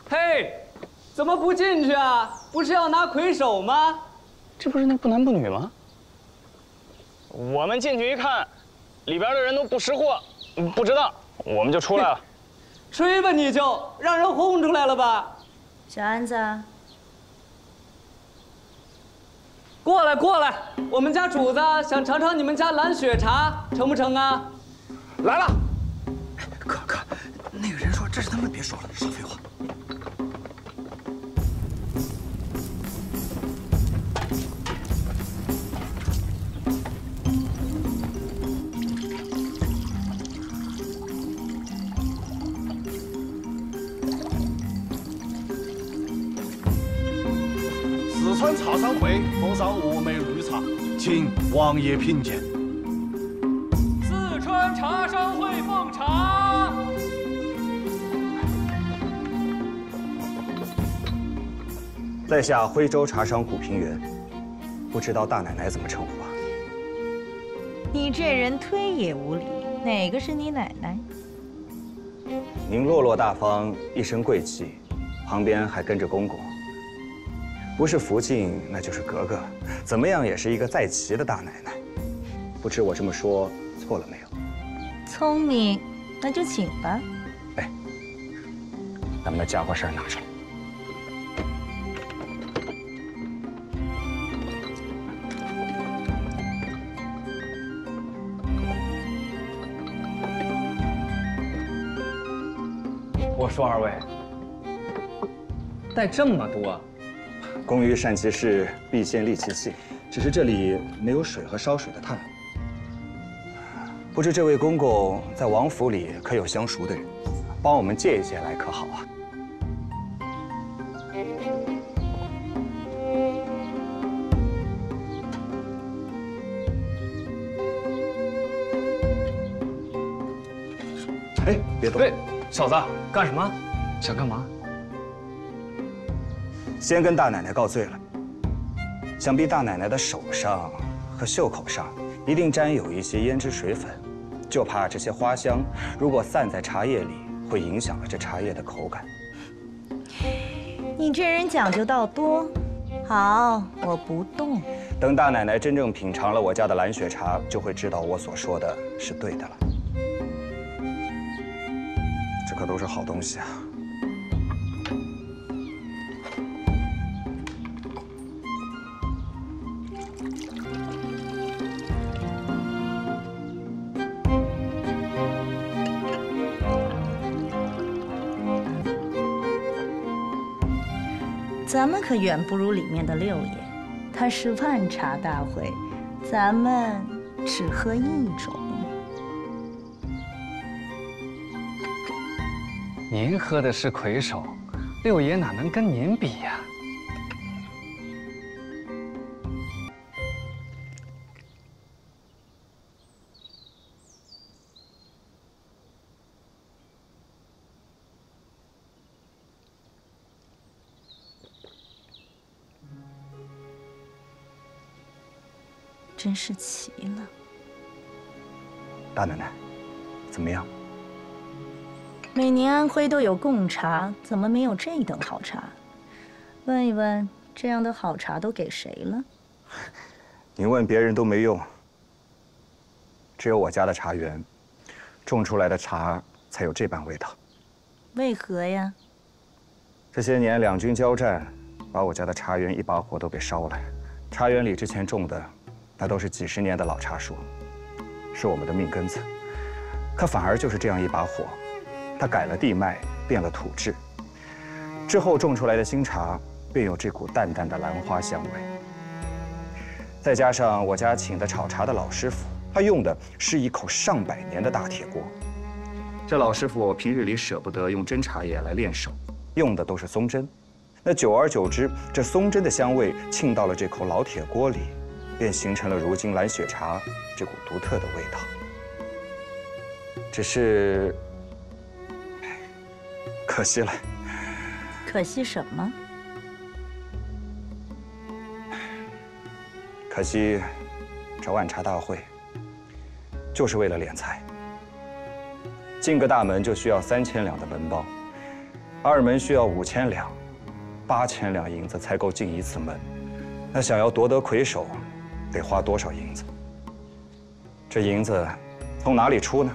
嘿，怎么不进去啊？不是要拿魁首吗？这不是那不男不女吗？我们进去一看，里边的人都不识货，不知道，我们就出来了。吹吧你就，让人轰出来了吧？小安子，过来过来，我们家主子想尝尝你们家蓝雪茶，成不成啊？来了。哥，那个人说这是他们别说了，少废话。四川茶商会奉上5枚绿茶，请王爷品鉴。四川茶商会奉茶。在下徽州茶商古平原，不知道大奶奶怎么称呼啊？你这人忒也无礼，哪个是你奶奶？您落落大方，一身贵气，旁边还跟着公公，不是福晋那就是格格，怎么样也是一个在齐的大奶奶。不知我这么说错了没有？聪明，那就请吧。哎，咱们的家伙事儿拿出来。我说二位，带这么多，工欲善其事，必先利其器。只是这里没有水和烧水的炭。不知这位公公在王府里可有相熟的人，帮我们借一些来可好啊？哎，别动！对，小子，干什么？想干嘛？先跟大奶奶告罪了。想必大奶奶的手上和袖口上一定沾有一些胭脂水粉，就怕这些花香如果散在茶叶里，会影响了这茶叶的口感。你这人讲究到多。好，我不动。等大奶奶真正品尝了我家的蓝雪茶，就会知道我所说的是对的了。这可都是好东西啊！咱们可远不如里面的六爷，他是万茶大会，咱们只喝一种。您喝的是魁首，六爷哪能跟您比呀？真是奇了。大奶奶，怎么样？每年安徽都有贡茶，怎么没有这等好茶？问一问，这样的好茶都给谁了？您问别人都没用，只有我家的茶园种出来的茶才有这般味道。为何呀？这些年两军交战，把我家的茶园一把火都给烧了。茶园里之前种的，那都是几十年的老茶树，是我们的命根子。可反而就是这样一把火，它改了地脉，变了土质，之后种出来的新茶便有这股淡淡的兰花香味。再加上我家请的炒茶的老师傅，他用的是一口上百年的大铁锅。这老师傅平日里舍不得用真茶叶来练手，用的都是松针。那久而久之，这松针的香味沁到了这口老铁锅里，便形成了如今蓝雪茶这股独特的味道。只是，可惜了。可惜什么？可惜，这万茶大会就是为了敛财。进个大门就需要3000两的文包，二门需要5000两，8000两银子才够进一次门。那想要夺得魁首，得花多少银子？这银子从哪里出呢？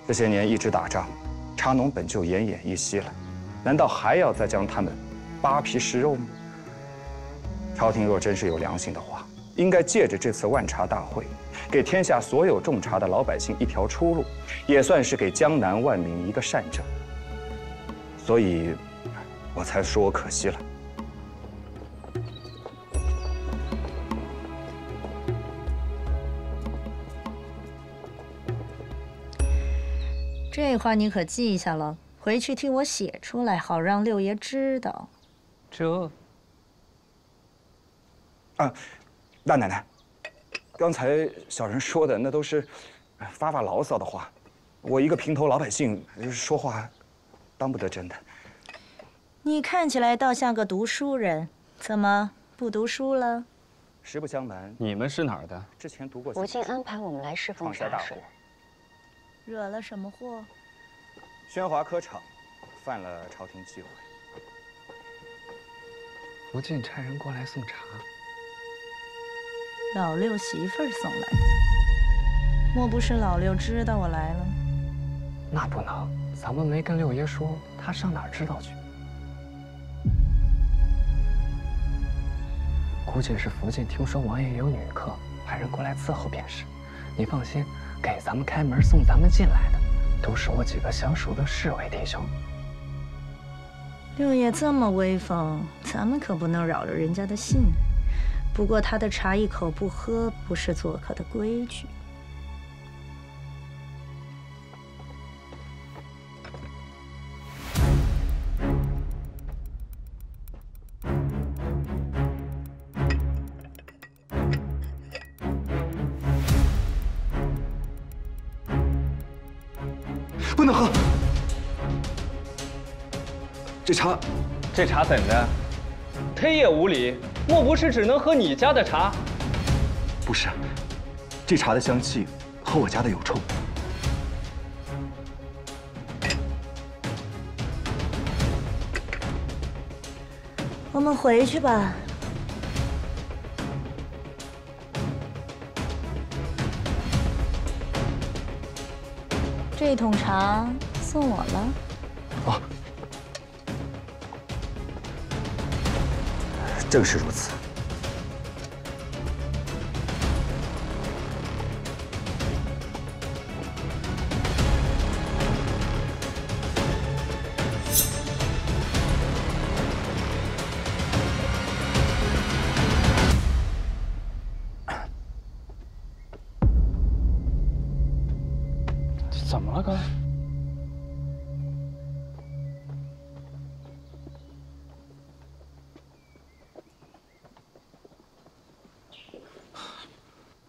这些年一直打仗，茶农本就奄奄一息了，难道还要再将他们扒皮食肉吗？朝廷若真是有良心的话，应该借着这次万茶大会，给天下所有种茶的老百姓一条出路，也算是给江南万民一个善政。所以，我才说我可惜了。这话你可记下了，回去替我写出来，好让六爷知道。这大奶奶，刚才小人说的那都是发牢骚的话，我一个平头老百姓说话当不得真的。你看起来倒像个读书人，怎么不读书了？实不相瞒，你们是哪儿的？之前读过。吴敬安排我们来侍奉茶水，惹了什么祸？宣华科场犯了朝廷忌讳。福晋差人过来送茶。老六媳妇儿送来的，莫不是老六知道我来了？那不能，咱们没跟六爷说，他上哪儿知道去？估计是福晋听说王爷有女客，派人过来伺候便是。你放心，给咱们开门送咱们进来的，都是我几个相熟的侍卫弟兄。六爷这么威风，咱们可不能扰了人家的兴。不过他的茶一口不喝，不是做客的规矩。不能喝。这茶怎的？忒也无礼，莫不是只能喝你家的茶？不是，这茶的香气和我家的有冲。我们回去吧。这桶茶送我了。哦，正是如此。怎么了，哥？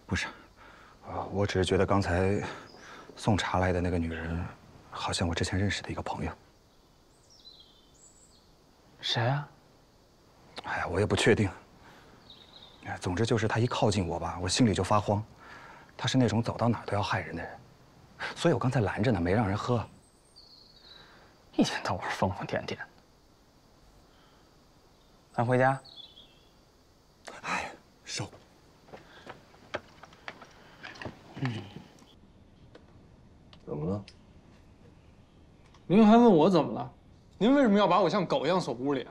不是，我只是觉得刚才送茶来的那个女人，好像我之前认识的一个朋友。谁啊？哎呀，我也不确定。哎，总之就是她一靠近我吧，我心里就发慌。她是那种走到哪儿都要害人的人，所以我刚才拦着呢，没让人喝。一天到晚疯疯癫癫。咱回家。哎，收。怎么了？您还问我怎么了？您为什么要把我像狗一样锁屋里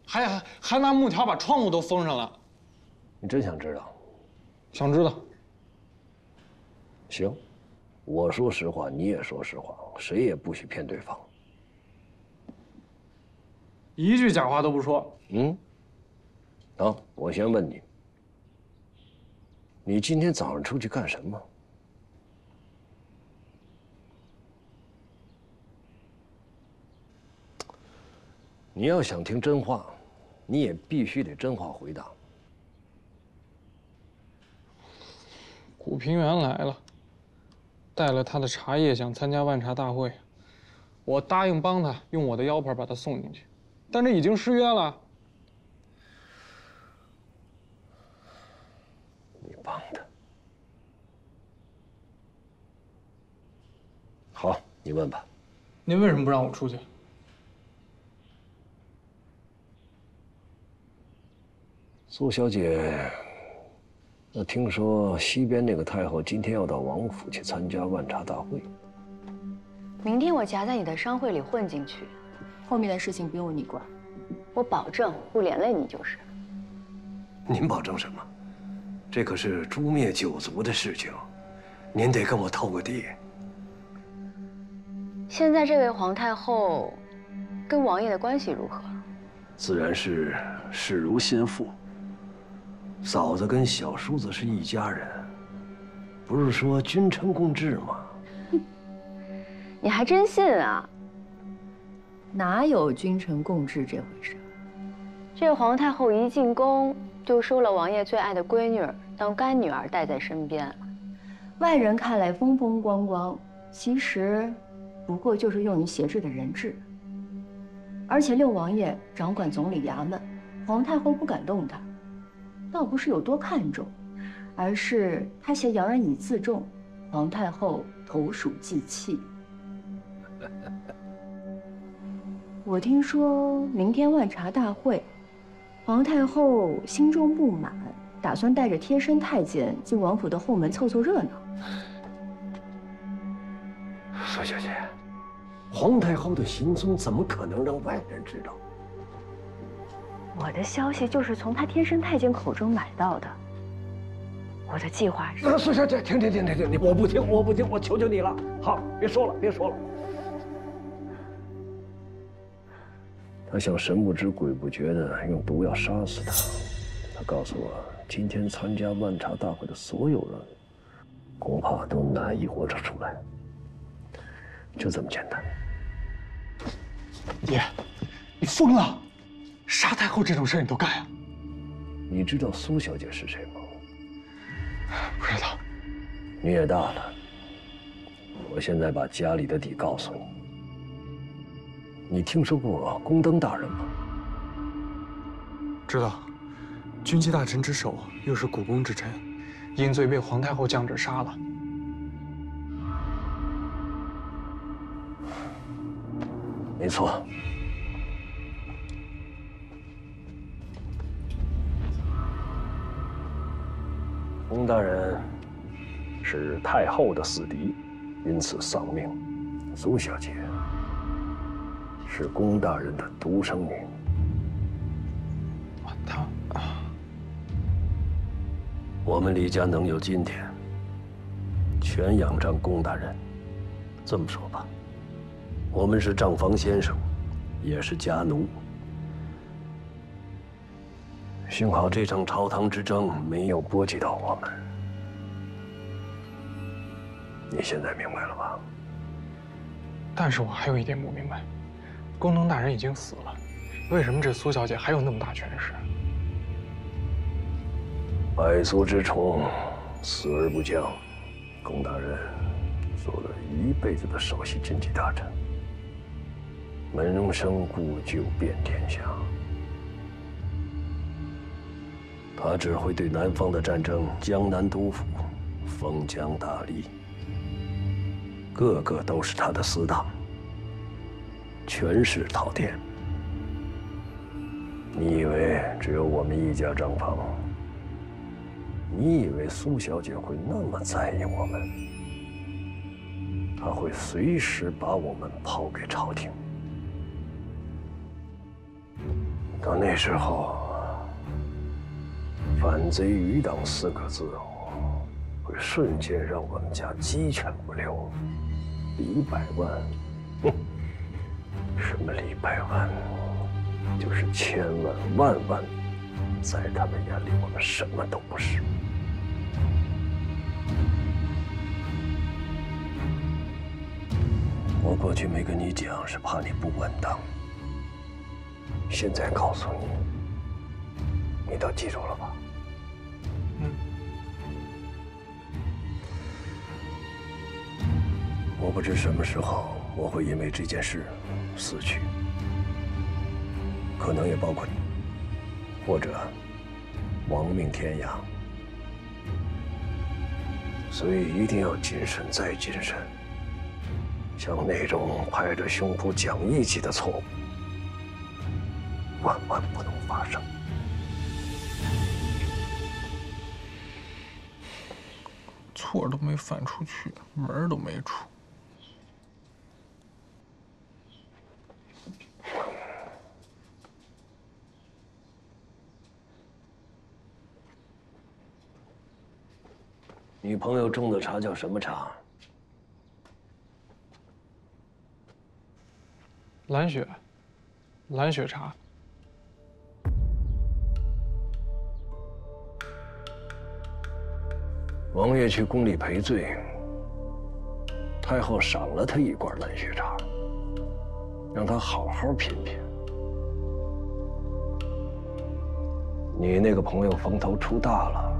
啊？还拿木条把窗户都封上了。你真想知道？想知道。行，我说实话，你也说实话，谁也不许骗对方。一句假话都不说。嗯。好，我先问你，你今天早上出去干什么？你要想听真话，你也必须得真话回答。古平原来了，带了他的茶叶，想参加万茶大会。我答应帮他，用我的腰牌把他送进去，但这已经失约了。你帮他？好，你问吧。您为什么不让我出去？苏小姐，那听说西边那个太后今天要到王府去参加万茶大会。明天我夹在你的商会里混进去，后面的事情不用你管，我保证不连累你就是。您保证什么？这可是诛灭九族的事情，您得跟我透个底。现在这位皇太后，跟王爷的关系如何？自然是视如心腹。嫂子跟小叔子是一家人，不是说君臣共治吗？你还真信啊？哪有君臣共治这回事？这皇太后一进宫就收了王爷最爱的闺女当干女儿带在身边，外人看来风风光光，其实不过就是用于挟制的人质。而且六王爷掌管总理衙门，皇太后不敢动他，倒不是有多看重，而是他挟洋人以自重，皇太后投鼠忌器。我听说明天万茶大会，皇太后心中不满，打算带着贴身太监进王府的后门凑凑热闹。苏小姐，皇太后的行踪怎么可能让外人知道？我的消息就是从她贴身太监口中买到的。我的计划是……苏小姐，停！你我不听，我求求你了。好，别说了。他想神不知鬼不觉的用毒药杀死他。他告诉我，今天参加万茶大会的所有人，恐怕都难以活着出来。就这么简单。爷，你疯了！杀太后这种事你都干啊？你知道苏小姐是谁吗？不知道。你也大了。我现在把家里的底告诉你。你听说过宫灯大人吗？知道，军机大臣之首，又是古宫之臣，因罪被皇太后降旨杀了。没错。宫大人是太后的死敌，因此丧命。苏小姐是宫大人的独生女。我们李家能有今天，全仰仗宫大人。这么说吧，我们是账房先生，也是家奴。幸好这场朝堂之争没有波及到我们。你现在明白了吧？但是我还有一点不明白，宫灯大人已经死了，为什么这苏小姐还有那么大权势？百足之虫，死而不僵。宫大人做了一辈子的首席经济大臣，门生故旧遍天下。他只会对南方的战争江南督府，封疆大吏，个个都是他的死党，权势滔天。你以为只有我们一家账房？你以为苏小姐会那么在意我们？她会随时把我们抛给朝廷。到那时候，反贼余党4个字会瞬间让我们家鸡犬不留。李百万，哼，什么李百万，就是千万万万，在他们眼里我们什么都不是。我过去没跟你讲，是怕你不稳当。现在告诉你，你都记住了吧？我不知什么时候我会因为这件事死去，可能也包括你，或者亡命天涯。所以一定要谨慎再谨慎。像那种拍着胸脯讲义气的错误，万万不能发生。错都没犯出去，门都没出。女朋友种的茶叫什么茶？蓝雪，蓝雪茶。王爷去宫里赔罪，太后赏了他一罐蓝雪茶，让他好好品品。你那个朋友风头出大了。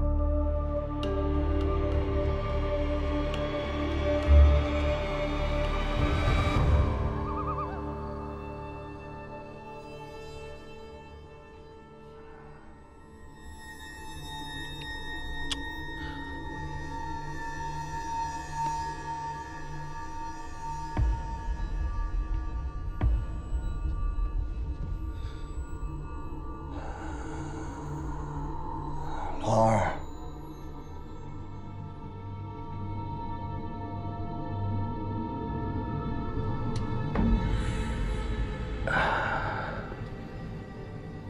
老二，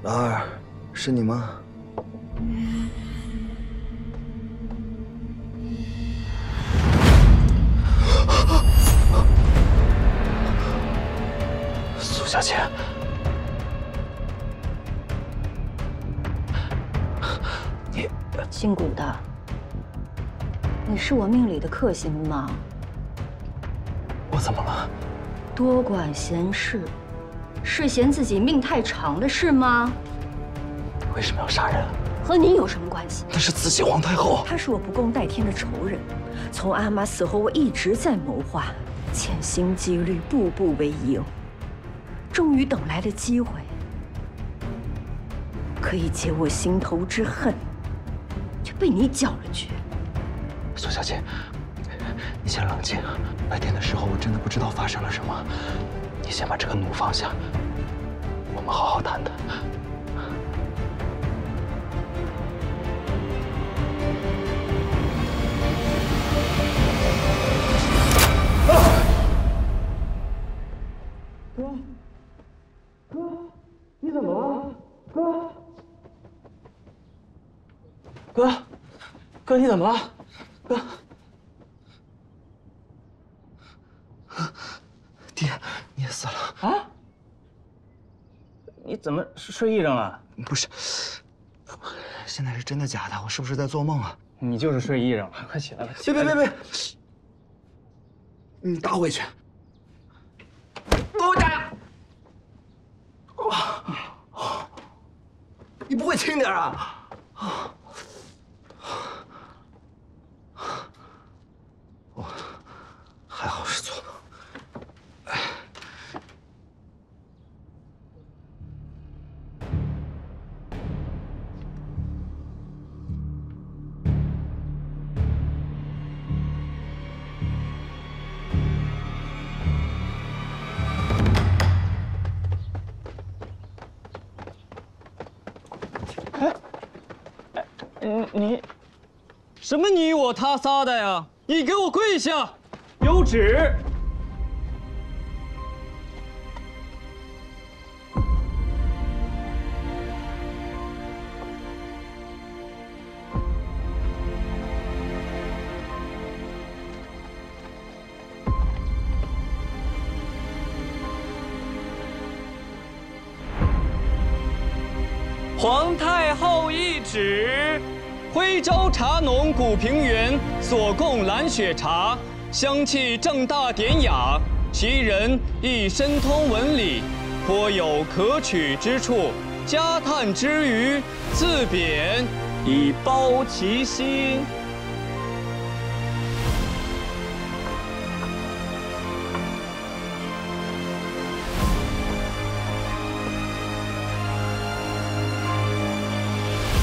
老二，是你吗？苏小姐。 姓古的，你是我命里的克星吗？我怎么了？多管闲事，是嫌自己命太长了是吗？为什么要杀人？和你有什么关系？那是慈禧皇太后，她是我不共戴天的仇人。从阿玛死后，我一直在谋划，潜心积虑，步步为营，终于等来了机会，可以解我心头之恨。 却被你搅了局。苏小姐，你先冷静。白天的时候我真的不知道发生了什么，你先把这个弩放下，我们好好谈谈。哥，你怎么了？哥。 哥，你怎么了？哥，爹，你也死了啊？你怎么睡意上了？不是，现在是真的假的？我是不是在做梦啊？你就是睡意上了，快起来吧！别！你打回去！给我打！你不会轻点啊？ 还好是做梦。你，什么你我他仨的呀？你给我跪下！ 有旨。皇太后懿旨：徽州茶农古平原所供蓝雪茶。 香气正大典雅，其人亦深通文理，颇有可取之处。加叹之余，自贬以包其心。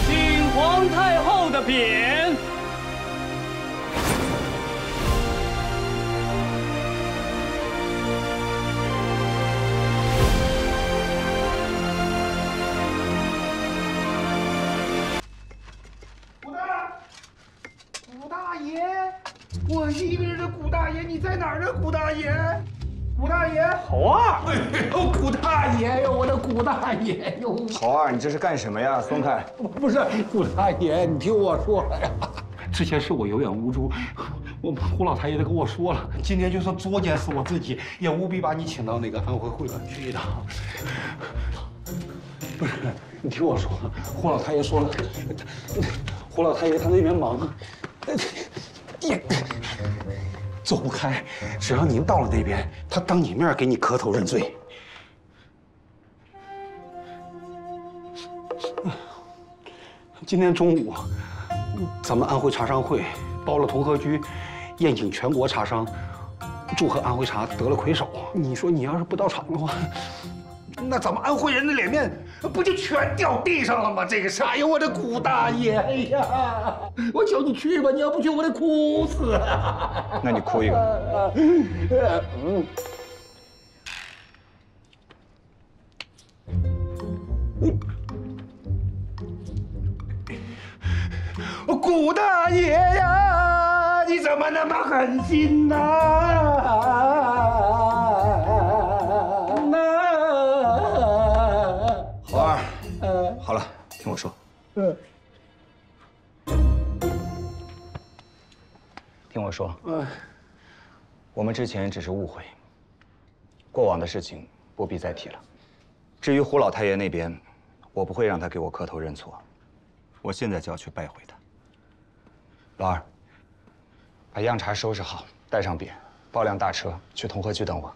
请皇太后的匾。 武大爷，西一个人的古大爷，你在哪儿呢？古大爷，古大爷，猴二，哎呦，古大爷哟，我的古大爷哟！猴二，你这是干什么呀？松开！不是，古大爷，你听我说呀，之前是我有眼无珠，胡老太爷都跟我说了，今天就算作践死我自己，也务必把你请到那个安徽会馆去一趟。不是，你听我说，胡老太爷说了，胡老太爷他那边忙，也走不开。只要您到了那边，他当你面给你磕头认罪。今天中午，咱们安徽茶商会包了同和居，宴请全国茶商，祝贺安徽茶得了魁首。你说你要是不到场的话，那咱们安徽人的脸面不就全掉地上了吗？这个事，哎呦，我的古大爷，哎呀，我求你去吧，你要不去我得哭死。那你哭一个。古大爷呀，你怎么那么狠心呐？猴二，好了，听我说。听我说。我们之前只是误会，过往的事情不必再提了。至于胡老太爷那边，我不会让他给我磕头认错，我现在就要去拜会他。老二，把样茶收拾好，带上匾，包辆大车去同和居等我。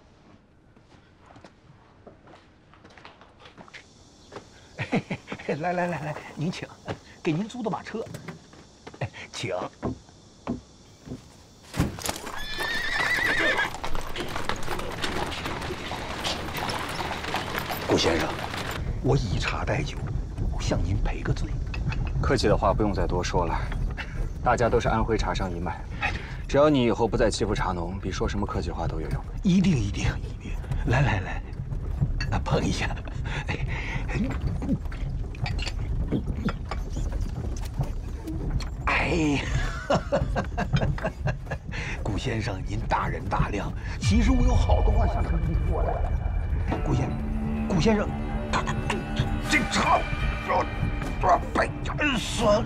来，您请，给您租的马车，请。顾先生，我以茶代酒，向您赔个罪。客气的话不用再多说了，大家都是安徽茶商一脉，只要你以后不再欺负茶农，比说什么客气话都有用。一定。来，碰一下。哎呀，顾先生，您大人大量。其实我有好多话想跟您说的。顾先生，这茶白酸。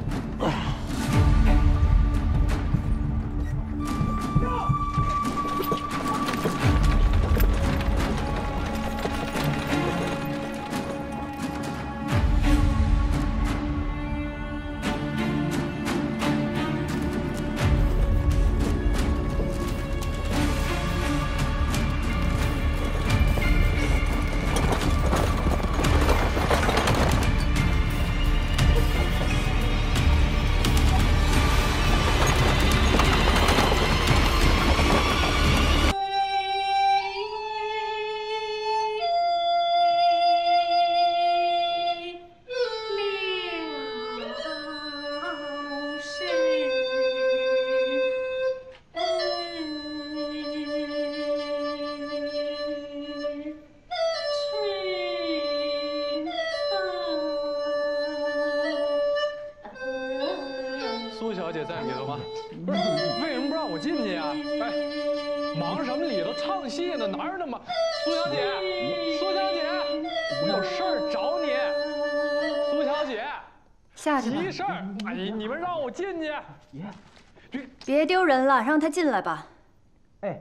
苏小姐在里头吗？不是，为什么不让我进去呀？哎，忙什么里头唱戏呢？哪有那么……苏小姐，我有事儿找你。苏小姐，下去吧。急事儿，哎，你们让我进去。别丢人了，让他进来吧。哎，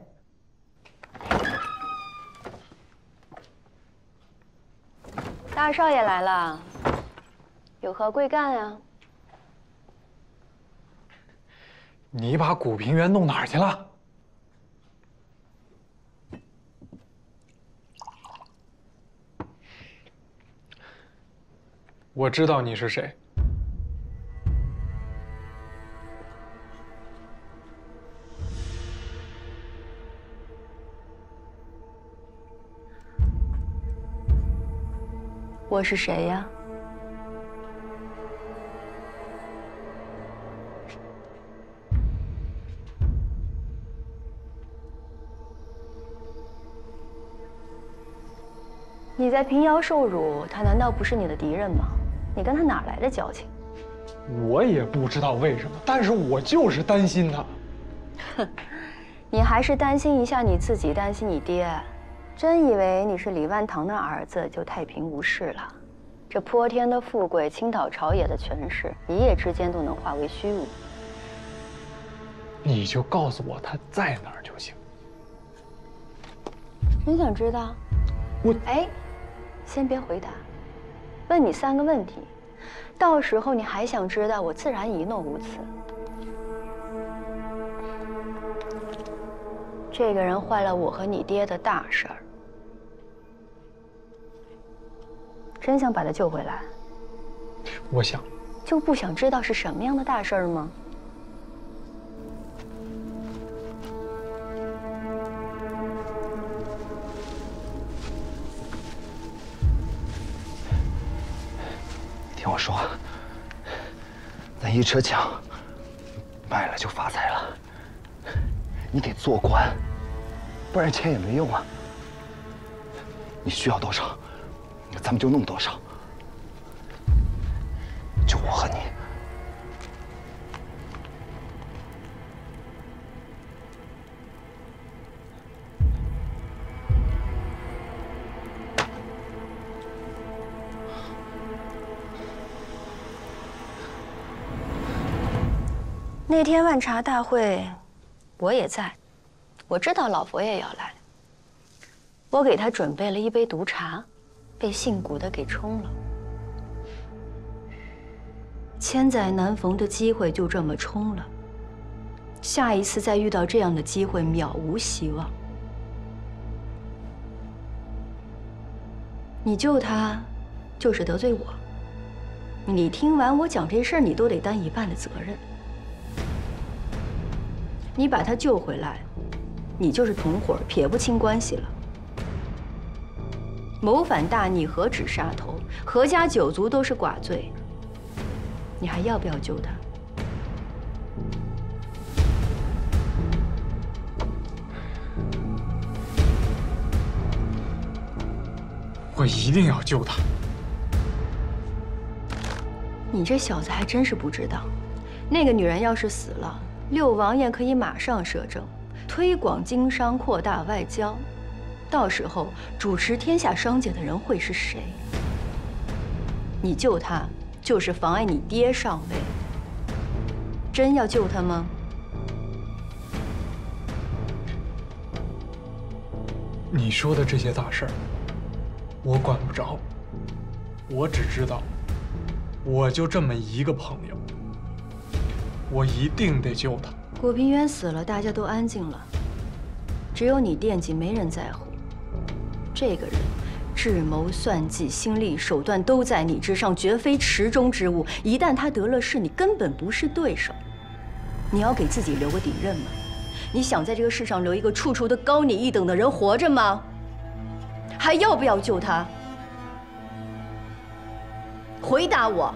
大少爷来了，有何贵干啊？你把古平原弄哪儿去了？我知道你是谁。我是谁呀？你在平遥受辱，他难道不是你的敌人吗？你跟他哪来的交情？我也不知道为什么，但是我就是担心他。哼，你还是担心一下你自己，担心你爹。真以为你是李万堂的儿子就太平无事了？这泼天的富贵，倾倒朝野的权势，一夜之间都能化为虚无。你就告诉我他在哪儿就行。你想知道？哎，先别回答，问你3个问题，到时候你还想知道，我自然一诺无词。这个人坏了我和你爹的大事儿，真想把他救回来？我想。就不想知道是什么样的大事儿吗？听我说，咱一车墙卖了就发财了。你得做官，不然钱也没用啊。你需要多少，咱们就弄多少。就我和你。那天万茶大会，我也在，我知道老佛爷要来，我给他准备了一杯毒茶，被姓古的给冲了。千载难逢的机会就这么冲了，下一次再遇到这样的机会，渺无希望。你救他，就是得罪我。你听完我讲这事儿，你都得担一半的责任。你把他救回来，你就是同伙，撇不清关系了。谋反大逆，何止杀头，何家9族都是寡罪。你还要不要救他？我一定要救他。你这小子还真是不知道，那个女人要是死了，6王爷可以马上摄政，推广经商，扩大外交。到时候主持天下商界的人会是谁？你救他，就是妨碍你爹上位。真要救他吗？你说的这些大事儿，我管不着。我只知道，我就这么一个朋友，我一定得救他。古平原死了，大家都安静了，只有你惦记，没人在乎。这个人智谋算计、心力手段都在你之上，绝非池中之物。一旦他得了势，你根本不是对手。你要给自己留个底任吗？你想在这个世上留一个处处都高你一等的人活着吗？还要不要救他？回答我。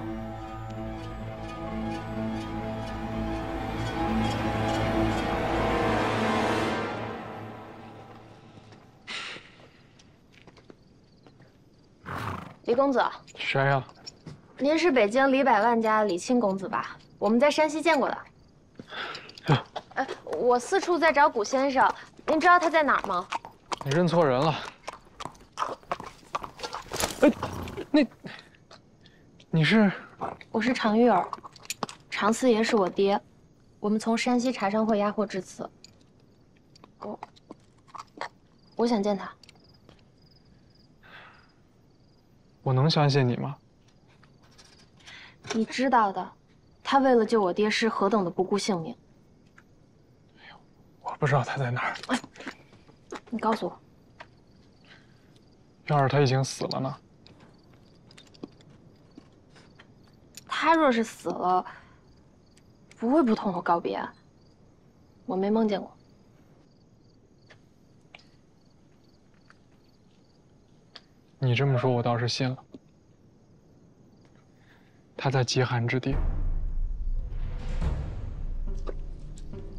李公子，谁呀？您是北京李百万家李钦公子吧？我们在山西见过的。我四处在找古先生，您知道他在哪儿吗？你认错人了。你是？我是常玉儿，常四爷是我爹，我们从山西茶商会押货至此。我想见他。我能相信你吗？你知道的，他为了救我爹是何等的不顾性命。我不知道他在哪儿。你告诉我，要是他已经死了呢？他若是死了，不会不同我告别。我没梦见过。你这么说，我倒是信了。他在极寒之地，